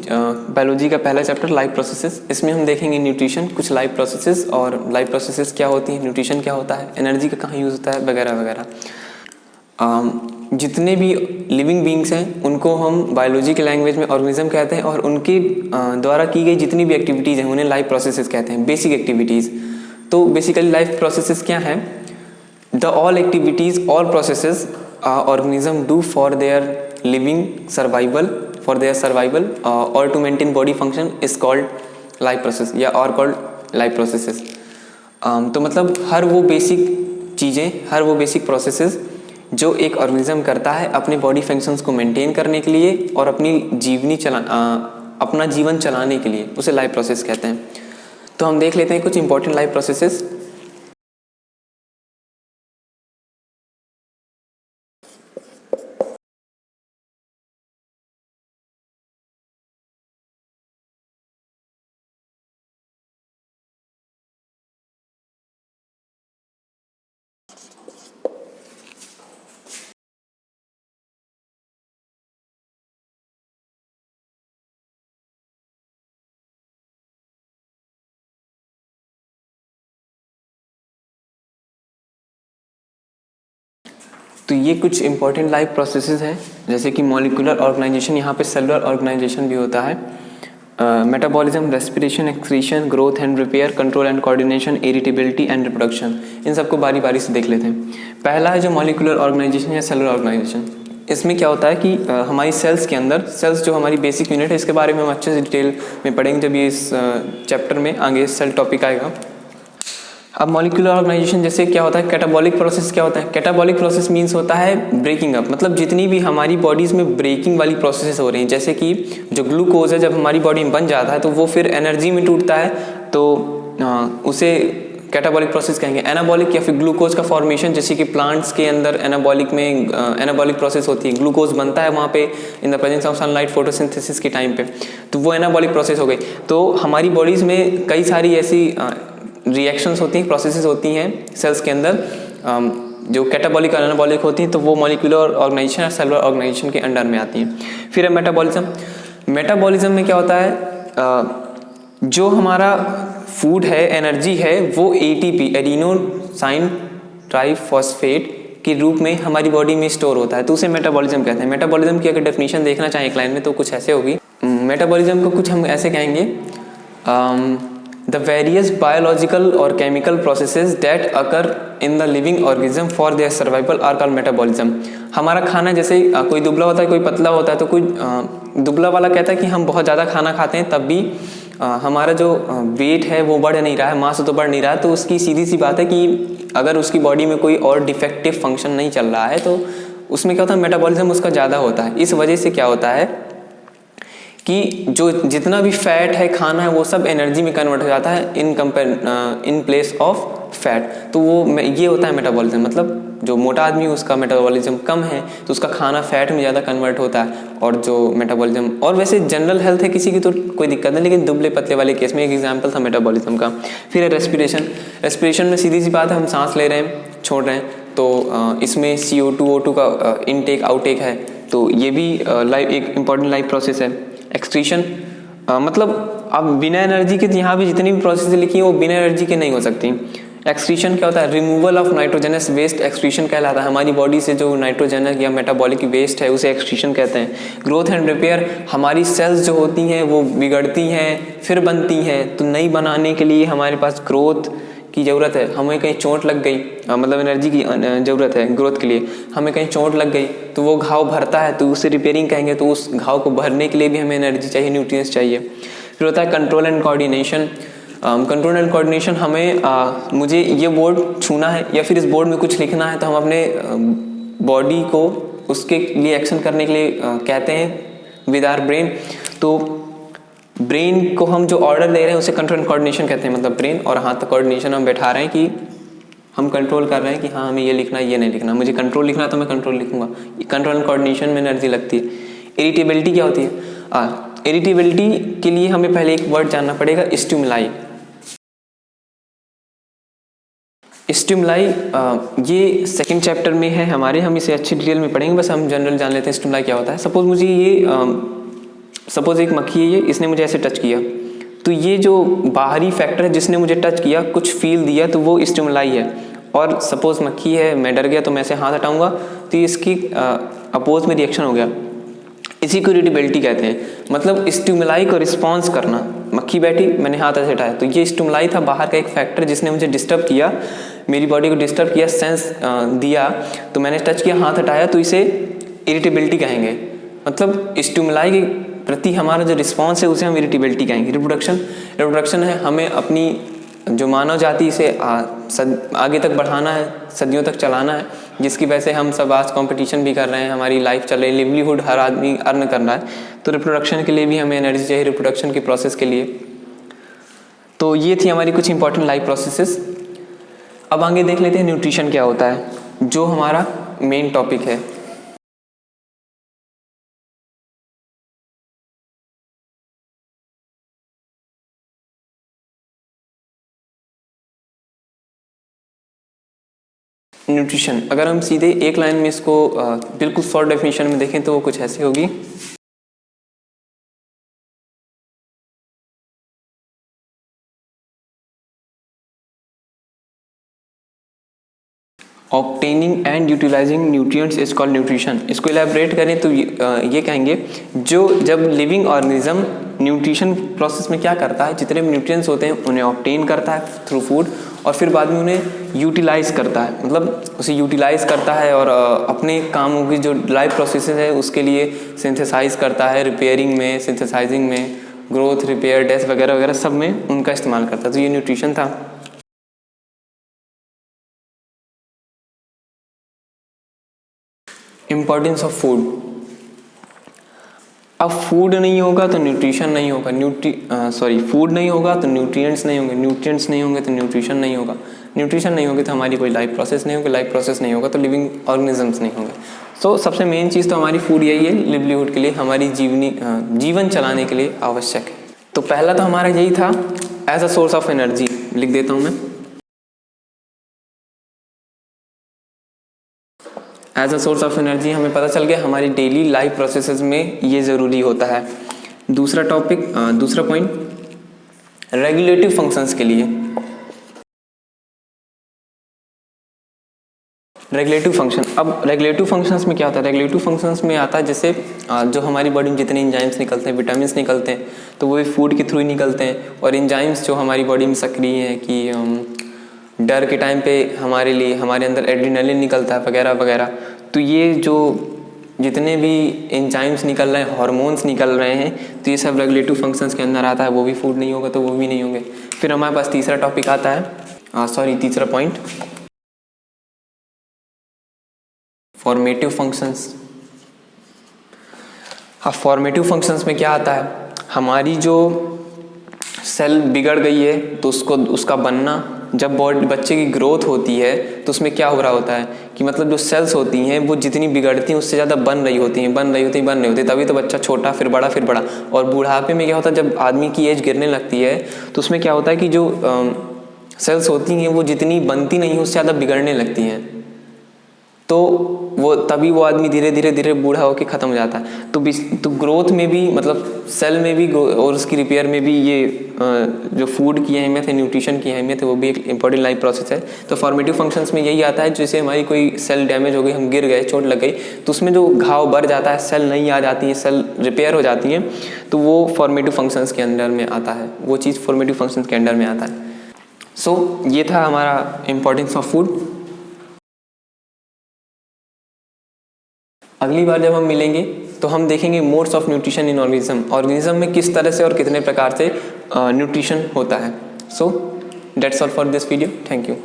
Biology का पहला chapter life processes. इसमें हम देखेंगे न्यूट्रिशन, कुछ लाइफ प्रोसेसेस और लाइफ प्रोसेसेस क्या होती हैं, न्यूट्रिशन क्या होता है, एनर्जी का कहाँ यूज़ होता है, वगैरह वगैरह। जितने भी लिविंग बींग्स हैं उनको हम बायोलॉजी के लैंग्वेज में ऑर्गेनिज्म कहते हैं, और उनके द्वारा की गई जितनी भी एक्टिविटीज़ हैं उन्हें लाइफ प्रोसेसेस कहते हैं, बेसिक एक्टिविटीज़। तो बेसिकली लाइफ प्रोसेसेस क्या हैं? The all activities, all processes organism do for their living survival, for their survival or to maintain body function is called life process या और called life processes। तो मतलब हर वो basic चीज़ें, हर वो बेसिक प्रोसेसेस जो एक ऑर्गेनिज्म करता है अपने बॉडी फंक्शंस को मेंटेन करने के लिए और अपना जीवन चलाने के लिए, उसे लाइफ प्रोसेस कहते हैं। तो हम देख लेते हैं कुछ इंपॉर्टेंट लाइफ प्रोसेसेस। तो ये कुछ इंपॉर्टेंट लाइफ प्रोसेसेस हैं, जैसे कि मॉलिक्यूलर ऑर्गेनाइजेशन, यहाँ पे सेलुलर ऑर्गेनाइजेशन भी होता है, metabolism, respiration, excretion, growth and repair, control and coordination, irritability and reproduction. इन सबको बारी बारी से देख लेते हैं। पहला है जो मॉलिक्यूलर ऑर्गेनाइजेशन या सेलुलर ऑर्गेनाइजेशन। इसमें क्या होता है कि हमारी सेल्स के अंदर, सेल्स जो हमारी बेसिक यूनिट है, इसके बारे में हम अच्छे से डिटेल में पढ़ेंगे जब ये इस चैप्टर में आगे सेल टॉपिक आएगा। अब मॉलिक्यूलर ऑर्गेनाइजेशन जैसे क्या होता है, कैटाबॉलिक प्रोसेस क्या होता है? कैटाबॉलिक प्रोसेस मीन्स होता है ब्रेकिंग अप, मतलब जितनी भी हमारी बॉडीज़ में ब्रेकिंग वाली प्रोसेस हो रही हैं, जैसे कि जो ग्लूकोज है जब हमारी बॉडी में बन जाता है तो वो फिर एनर्जी में टूटता है, तो उसे कैटाबॉलिक प्रोसेस कहेंगे। एनाबॉलिक या फिर ग्लूकोज का फॉर्मेशन, जैसे कि प्लांट्स के अंदर एनाबॉलिक में एनाबॉलिक प्रोसेस होती है, ग्लूकोज बनता है वहाँ पे in the presence of sunlight, photosynthesis के टाइम पे, तो वो एनाबॉलिक प्रोसेस हो गई। तो हमारी बॉडीज़ में कई सारी ऐसी रिएक्शंस होती हैं, प्रोसेसेस होती हैं सेल्स के अंदर जो कैटाबॉलिक और एनाबॉलिक होती हैं, तो वो मॉलिक्यूलर ऑर्गेनाइजेशन और सेलुलर ऑर्गेनाइजेशन के अंडर में आती हैं। फिर है मेटाबॉलिज्म। मेटाबॉलिज्म में क्या होता है, जो हमारा फूड है, एनर्जी है, वो एटीपी, एडिनोसाइन ट्राइफॉस्फेट के रूप में हमारी बॉडी में स्टोर होता है, तो उसे मेटाबॉलिज्म कहते हैं। मेटाबॉलिज्म की अगर डेफिनेशन देखना चाहें एक लाइन में तो कुछ ऐसे होगी। मेटाबॉलिज्म को कुछ हम ऐसे कहेंगे, the various biological or chemical processes that occur in the living organism for their survival are called metabolism। हमारा खाना, जैसे कोई दुबला होता है, कोई पतला होता है, तो कोई दुबला वाला कहता है कि हम बहुत ज़्यादा खाना खाते हैं तब भी हमारा जो वेट है वो बढ़ नहीं रहा है, मास तो बढ़ नहीं रहा है, तो उसकी सीधी सी बात है कि अगर उसकी बॉडी में कोई और डिफेक्टिव फंक्शन नहीं चल रहा है तो उसमें क्या होता है, मेटाबॉलिज्म उसका ज़्यादा होता है। इस वजह से क्या होता है कि जो जितना भी फैट है, खाना है, वो सब एनर्जी में कन्वर्ट हो जाता है इन प्लेस ऑफ फैट, तो वो ये होता है मेटाबॉलिज्म। मतलब जो मोटा आदमी उसका मेटाबॉलिज्म कम है तो उसका खाना फैट में ज़्यादा कन्वर्ट होता है, और जो मेटाबॉलिज्म, और वैसे जनरल हेल्थ है किसी की तो कोई दिक्कत नहीं, लेकिन दुबले पतले वाले केस में एक एग्जाम्पल था मेटाबॉलिज्म का। फिर है रेस्पिरेशन। रेस्पिरेशन में सीधी सी बात है, हम सांस ले रहे हैं, छोड़ रहे हैं, तो इसमें CO2 O2 का इनटेक आउटेक है, तो ये भी एक इंपॉर्टेंट लाइफ प्रोसेस है। एक्सक्रीशन, मतलब अब बिना एनर्जी के यहाँ भी जितनी भी प्रोसेस लिखी है वो बिना एनर्जी के नहीं हो सकती। एक्सक्रीशन क्या होता है, removal of nitrogenous waste excretion कहलाता है। हमारी बॉडी से जो नाइट्रोजनस या मेटाबॉलिक वेस्ट है उसे एक्सक्रीशन कहते हैं। ग्रोथ एंड रिपेयर, हमारी सेल्स जो होती हैं वो बिगड़ती हैं फिर बनती हैं, तो नई बनाने के लिए हमारे पास ग्रोथ की ज़रूरत है। हमें कहीं चोट लग गई, मतलब एनर्जी की ज़रूरत है ग्रोथ के लिए, हमें कहीं चोट लग गई तो वो घाव भरता है, तो उसे रिपेयरिंग कहेंगे, तो उस घाव को भरने के लिए भी हमें एनर्जी चाहिए, न्यूट्रिएंट्स चाहिए। फिर होता है control and coordination. Control and coordination, हमें मुझे ये बोर्ड छूना है या फिर इस बोर्ड में कुछ लिखना है, तो हम अपने बॉडी को उसके लिए एक्शन करने के लिए कहते हैं विद आवर ब्रेन। तो ब्रेन को हम जो ऑर्डर दे रहे हैं उसे कंट्रोल एंड कोऑर्डिनेशन कहते हैं। मतलब ब्रेन और हाथ कोऑर्डिनेशन हम बैठा रहे हैं कि हम कंट्रोल कर रहे हैं कि हाँ हमें ये लिखना है, ये नहीं लिखना, मुझे कंट्रोल लिखना है तो मैं कंट्रोल लिखूंगा। कंट्रोल एंड कोऑर्डिनेशन में एनर्जी लगती है। इरिटेबिलिटी क्या होती है? इरिटेबिलिटी के लिए हमें पहले एक वर्ड जानना पड़ेगा, स्टिमुलाई। स्टिमुलाई ये सेकंड चैप्टर में है हमारे, हम इसे अच्छी डिटेल में पढ़ेंगे, बस हम जनरल जान लेते हैं स्टिमुलाई क्या होता है। सपोज मुझे ये सपोज एक मक्खी है ये, इसने मुझे ऐसे टच किया, तो ये जो बाहरी फैक्टर है जिसने मुझे टच किया, कुछ फील दिया, तो वो स्टिमुलाई है। और सपोज मक्खी है, मैं डर गया तो मैं ऐसे हाथ हटाऊंगा तो ये इसकी अपोज में रिएक्शन हो गया, इसी को इरिटेबिलिटी कहते हैं। मतलब स्टिमुलाई को रिस्पॉन्स करना। मक्खी बैठी, मैंने हाथ ऐसे हटाया, तो ये स्टिमुलाई था बाहर का एक फैक्टर जिसने मुझे डिस्टर्ब किया, मेरी बॉडी को डिस्टर्ब किया, सेंस दिया, तो मैंने टच किया, हाथ हटाया, तो इसे इरिटेबिलिटी कहेंगे। मतलब स्टिमुलाई के प्रति हमारा जो रिस्पॉन्स है उसे हम इरिटेबिलिटी कहेंगे। रिप्रोडक्शन है, हमें अपनी जो मानव जाति से आगे तक बढ़ाना है, सदियों तक चलाना है, जिसकी वजह से हम सब आज कंपटीशन भी कर रहे हैं, हमारी लाइफ चल रही है, लिवलीहुड हर आदमी अर्न कर रहा है, तो रिप्रोडक्शन के लिए भी हमें एनर्जी चाहिए, रिप्रोडक्शन के प्रोसेस के लिए। तो ये थी हमारी कुछ इंपॉर्टेंट लाइफ प्रोसेसेस। अब आगे देख लेते हैं न्यूट्रिशन क्या होता है, जो हमारा मेन टॉपिक है। न्यूट्रिशन, अगर हम सीधे एक लाइन में इसको बिल्कुल शॉर्ट डेफिनेशन में देखें तो वो कुछ ऐसी होगी। Obtaining and utilising nutrients is called nutrition. इसको इलेबरेट करें तो ये कहेंगे जब लिविंग ऑर्गेनिज्म न्यूट्रिशन प्रोसेस में क्या करता है, जितने भी न्यूट्रिएंट्स होते हैं उन्हें ऑब्टेन करता है थ्रू फूड, और फिर बाद में उन्हें यूटिलाइज करता है, मतलब उसे यूटिलाइज करता है और अपने कामों की जो लाइफ प्रोसेसेस है उसके लिए सिंथेसाइज करता है, रिपेयरिंग में, सिंथेसाइजिंग में, ग्रोथ, रिपेयर, डेथ वगैरह वगैरह सब में उनका इस्तेमाल करता है। तो ये न्यूट्रिशन था। Importance of food. अब फूड नहीं होगा तो न्यूट्रिशन नहीं होगा, फूड नहीं होगा तो न्यूट्रिएंट्स नहीं होंगे, न्यूट्रिएंट्स नहीं होंगे तो न्यूट्रिशन नहीं होगा, न्यूट्रिशन नहीं होगी तो हमारी कोई लाइफ प्रोसेस नहीं होगी, लाइफ प्रोसेस नहीं होगा तो लिविंग ऑर्गेनिजम्स नहीं होंगे। सो सबसे मेन चीज़ तो हमारी फूड यही है, लिवलीहुड के लिए, हमारी जीवन चलाने के लिए आवश्यक है। तो पहला तो हमारा यही था, as a source of energy, लिख देता हूँ मैं, as a source of energy हमें पता चल गया हमारी डेली लाइफ प्रोसेसेस में ये ज़रूरी होता है। दूसरा पॉइंट, रेगुलेटिव फंक्शंस के लिए। रेगुलेटिव फंक्शन, अब रेगुलेटिव फंक्शंस में क्या होता है? रेगुलेटिव फंक्शंस में आता है जैसे जो हमारी बॉडी में जितने इंजाइम्स निकलते हैं, विटामिन्स निकलते हैं, तो वो भी फूड के थ्रू ही निकलते हैं। और इंजाइम्स जो हमारी बॉडी में सक्रिय हैं कि डर के टाइम पे हमारे लिए हमारे अंदर एड्रेनलिन निकलता है वगैरह वगैरह, तो ये जो जितने भी एंजाइम्स निकल रहे हैं, हार्मोन्स निकल रहे हैं, तो ये सब रेगुलेटिव फंक्शंस के अंदर आता है। वो भी फूड नहीं होगा तो वो भी नहीं होंगे। फिर हमारे पास तीसरा टॉपिक आता है, तीसरा पॉइंट, फॉर्मेटिव फंक्शंस। हाँ, फॉर्मेटिव फंक्शंस में क्या आता है, हमारी जो सेल बिगड़ गई है तो उसका बनना, जब बच्चे की ग्रोथ होती है तो उसमें क्या हो रहा होता है कि मतलब जो सेल्स होती हैं वो जितनी बिगड़ती हैं उससे ज़्यादा बन रही होती हैं, तभी तो बच्चा छोटा, फिर बड़ा। और बुढ़ापे में क्या होता है, जब आदमी की एज गिरने लगती है तो उसमें क्या होता है कि जो सेल्स होती हैं वो जितनी बनती नहीं है उससे ज़्यादा बिगड़ने लगती हैं, तो तभी वो आदमी धीरे धीरे बूढ़ा होकर ख़त्म हो जाता है। तो ग्रोथ में भी, मतलब सेल में भी और उसकी रिपेयर में भी ये जो फूड की अहमियत है, न्यूट्रिशन की अहमियत है, वो भी एक इंपॉर्टेंट लाइफ प्रोसेस है। तो फॉर्मेटिव फंक्शंस में यही आता है, जैसे हमारी कोई सेल डैमेज हो गई, हम गिर गए, चोट लग गई, तो उसमें जो घाव बढ़ जाता है, सेल नहीं आ जाती है, सेल रिपेयर हो जाती हैं, तो वो फॉर्मेटिव फंक्शंस के अंडर में आता है, वो चीज़ फॉर्मेटिव फंक्शंस के अंडर में आता है। सो ये था हमारा इम्पोर्टेंस ऑफ फूड। अगली बार जब हम मिलेंगे तो हम देखेंगे modes of nutrition in organism में किस तरह से और कितने प्रकार से न्यूट्रिशन होता है। So that's all for this video, thank you.